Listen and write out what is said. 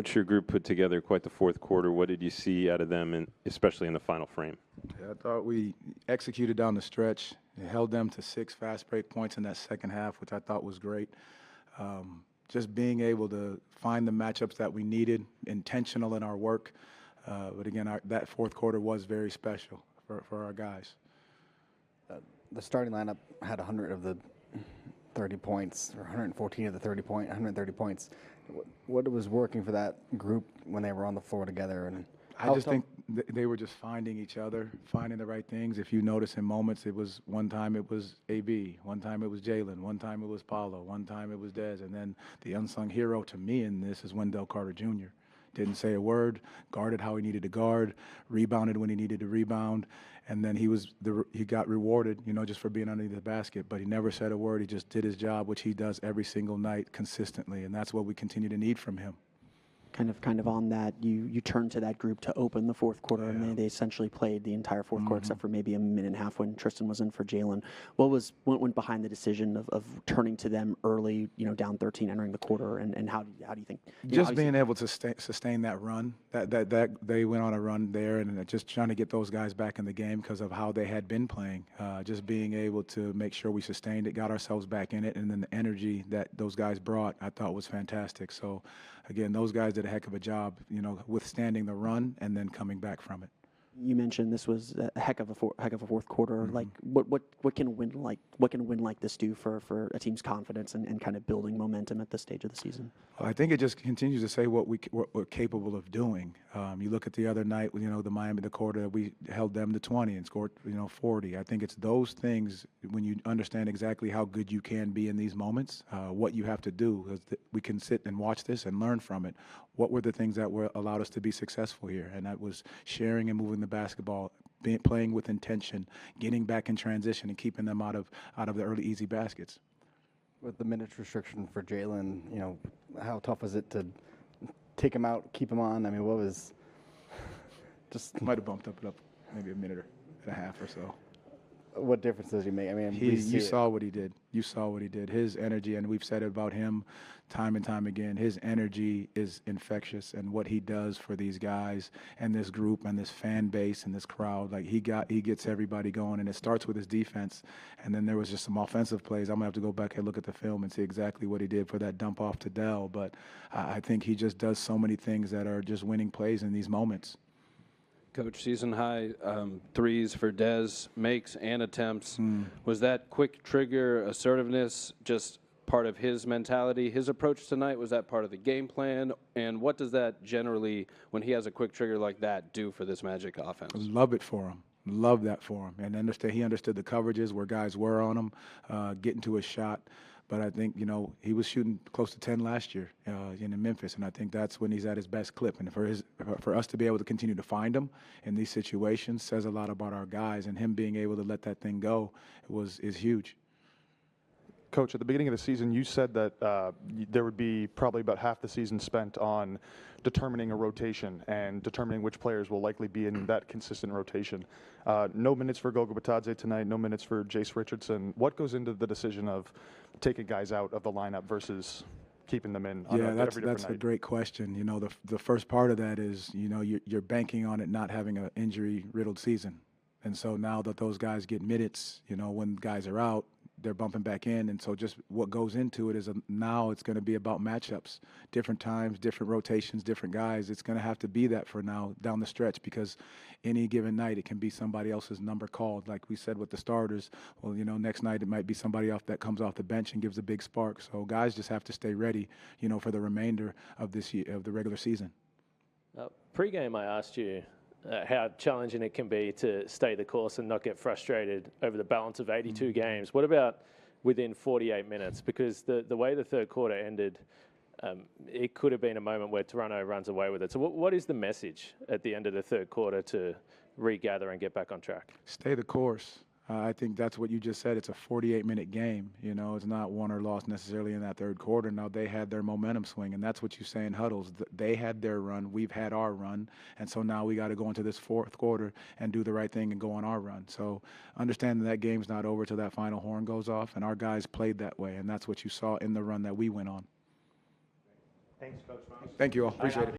Coach, your group put together quite the fourth quarter. What did you see out of them, and especially in the final frame? Yeah, I thought we executed down the stretch. It held them to 6 fast break points in that second half, which I thought was great. Just being able to find the matchups that we needed, intentional in our work. But again, that fourth quarter was very special for our guys. The starting lineup had 100 of the 30 points, or 114 of the 130 points. What was working for that group when they were on the floor together? And I just think they were just finding each other, finding the right things. If you notice in moments, it was one time it was AB, one time it was Jalen, one time it was Paulo, one time it was Dez, and then the unsung hero to me in this is Wendell Carter Jr. Didn't say a word, guarded how he needed to guard, rebounded when he needed to rebound, and then he got rewarded, just for being underneath the basket. But he never said a word. He just did his job, which he does every single night consistently, and that's what we continue to need from him. Kind of on that, you turned to that group to open the fourth quarter, Yeah. and they essentially played the entire fourth quarter except for maybe a minute and a half when Tristan was in for Jalen. What went behind the decision of turning to them early, down 13 entering the quarter, and how do you think? Just being able to sustain that run, that they went on a run there, and just trying to get those guys back in the game because of how they had been playing. Just being able to make sure we sustained it, got ourselves back in it, and then the energy that those guys brought, I thought was fantastic. So, again, those guys did a heck of a job, withstanding the run and then coming back from it. You mentioned this was a heck of a fourth quarter. Mm-hmm. Like what can a win like this do for a team's confidence and kind of building momentum at this stage of the season? Well, I think it just continues to say what we're capable of doing. You look at the other night, the quarter we held them to 20 and scored 40. I think it's those things when you understand exactly how good you can be in these moments. What you have to do is we can sit and watch this and learn from it. What were the things that allowed us to be successful here? And that was sharing and moving the basketball, playing with intention, getting back in transition, and keeping them out of the early easy baskets. With the minutes restriction for Jalen, how tough was it to take him out, keep him on? I mean, what was just might have bumped up maybe a minute and a half or so. What difference does he make? I mean, you saw what he did. You saw what he did. His energy, and we've said it about him time and time again, his energy is infectious, and what he does for these guys and this group and this fan base and this crowd, like he gets everybody going, and it starts with his defense. And then there was just some offensive plays. I'm going to have to go back and look at the film and see exactly what he did for that dump off to Dell. But I think he just does so many things that are just winning plays in these moments. Coach, season high threes for Dez, makes and attempts. Was that quick trigger assertiveness just part of his mentality, his approach tonight? Was that part of the game plan? And what does that generally, when he has a quick trigger like that, do for this Magic offense? Love it for him. Love that for him. And he understood the coverages where guys were on him, getting to his shot. But I think, he was shooting close to 10 last year in Memphis, and I think that's when he's at his best clip. And for us to be able to continue to find him in these situations says a lot about our guys, and him being able to let that thing go is huge. Coach, at the beginning of the season, you said that there would be probably about half the season spent on determining a rotation and determining which players will likely be in that consistent rotation. No minutes for Goga Bitadze tonight, no minutes for Jace Richardson. What goes into the decision of taking guys out of the lineup versus keeping them in? That's a great question. The first part of that is, you're banking on it not having an injury-riddled season. And so now that those guys get minutes, when guys are out, they're bumping back in. And so just what goes into it is now it's going to be about matchups, different times, different rotations, different guys. It's going to have to be that for now down the stretch, because any given night it can be somebody else's number called. Like we said with the starters, well, next night it might be somebody else that comes off the bench and gives a big spark. So guys just have to stay ready, for the remainder of this year, of the regular season. Pre-game, I asked you how challenging it can be to stay the course and not get frustrated over the balance of 82 games. What about within 48 minutes? Because the way the third quarter ended, it could have been a moment where Toronto runs away with it. So what is the message at the end of the third quarter to regather and get back on track? Stay the course. I think that's what you just said. It's a 48-minute game. It's not won or lost necessarily in that third quarter. Now they had their momentum swing, and that's what you say in huddles. They had their run. We've had our run. And so now we got to go into this fourth quarter and do the right thing and go on our run. So understanding that game's not over till that final horn goes off, and our guys played that way, and that's what you saw in the run that we went on. Thanks, Coach Mosley. Thank you all. Appreciate it.